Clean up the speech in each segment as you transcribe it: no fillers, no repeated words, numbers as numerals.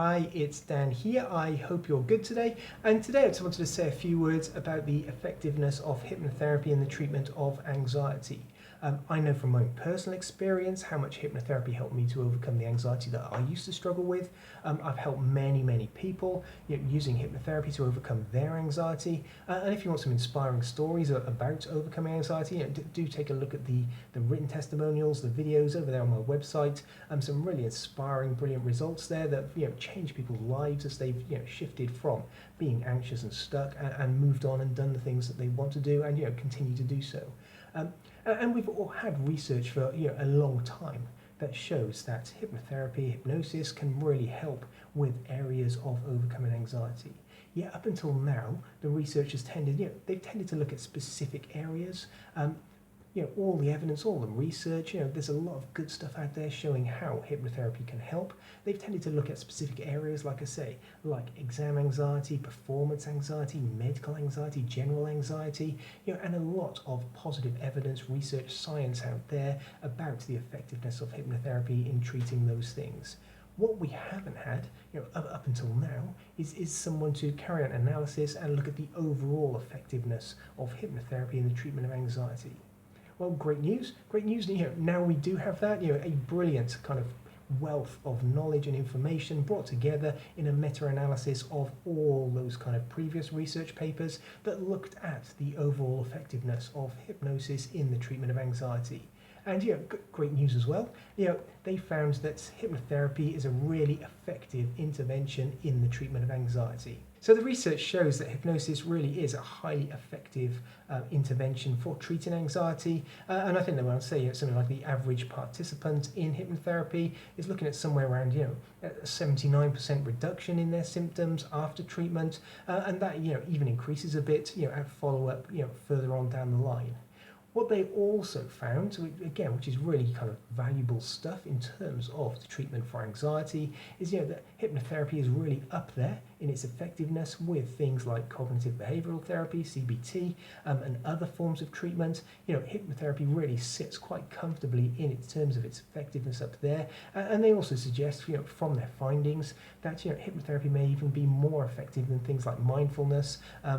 Hi, it's Dan here. I hope you're good today. And today I just wanted to say a few words about the effectiveness of hypnotherapy in the treatment of anxiety. I know from my own personal experience how much hypnotherapy helped me to overcome the anxiety that I used to struggle with. I've helped many people using hypnotherapy to overcome their anxiety. And if you want some inspiring stories about overcoming anxiety, do take a look at the written testimonials, the videos over there on my website. Some really inspiring, brilliant results there that change people's lives as they've shifted from being anxious and stuck and moved on and done the things that they want to do and continue to do so. And we've all had research for a long time that shows that hypnotherapy, hypnosis can really help with areas of overcoming anxiety. Yet up until now, the research has they've tended to look at specific areas. All the evidence, all the research, there's a lot of good stuff out there showing how hypnotherapy can help. They've tended to look at specific areas, like I say, like exam anxiety, performance anxiety, medical anxiety, general anxiety, and a lot of positive evidence, research, science out there about the effectiveness of hypnotherapy in treating those things. What we haven't had, up until now, is someone to carry out analysis and look at the overall effectiveness of hypnotherapy in the treatment of anxiety. Well, great news. Now we do have that, a brilliant kind of wealth of knowledge and information brought together in a meta-analysis of all those kind of previous research papers that looked at the overall effectiveness of hypnosis in the treatment of anxiety. And great news as well. They found that hypnotherapy is a really effective intervention in the treatment of anxiety. So the research shows that hypnosis really is a highly effective intervention for treating anxiety. And I think that when I say something like the average participant in hypnotherapy is looking at somewhere around a 79% reduction in their symptoms after treatment, and that even increases a bit at follow-up further on down the line. What they also found, again, which is really kind of valuable stuff in terms of the treatment for anxiety, is that hypnotherapy is really up there in its effectiveness with things like cognitive behavioural therapy, CBT, and other forms of treatment. Hypnotherapy really sits quite comfortably in terms of its effectiveness up there. And they also suggest, from their findings, that hypnotherapy may even be more effective than things like mindfulness,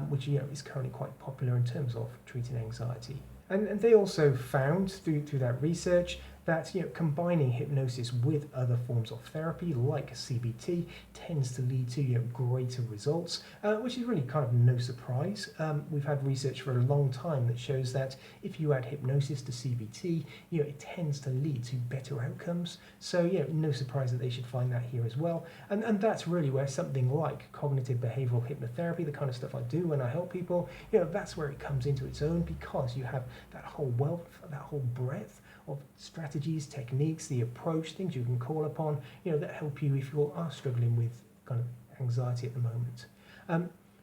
which is currently quite popular in terms of treating anxiety. And they also found through that research that combining hypnosis with other forms of therapy like CBT tends to lead to greater results, which is really kind of no surprise. We've had research for a long time that shows that if you add hypnosis to CBT, it tends to lead to better outcomes. So no surprise that they should find that here as well. And that's really where something like cognitive behavioural hypnotherapy, the kind of stuff I do when I help people, that's where it comes into its own, because you have that whole wealth, that whole breadth of strategies, techniques, the approach, things you can call upon, that help you if you are struggling with kind of anxiety at the moment.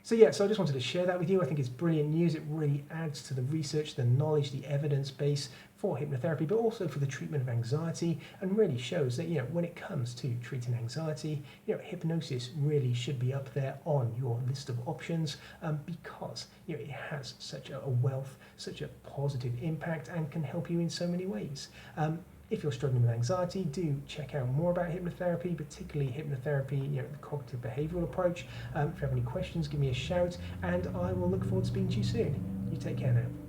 So I just wanted to share that with you. I think it's brilliant news. It really adds to the research, the knowledge, the evidence base for hypnotherapy, but also for the treatment of anxiety, and really shows that when it comes to treating anxiety, hypnosis really should be up there on your list of options, because it has such a wealth, such a positive impact, and can help you in so many ways. If you're struggling with anxiety, do check out more about hypnotherapy, particularly hypnotherapy, the cognitive behavioural approach. If you have any questions, give me a shout, and I will look forward to speaking to you soon. You take care now.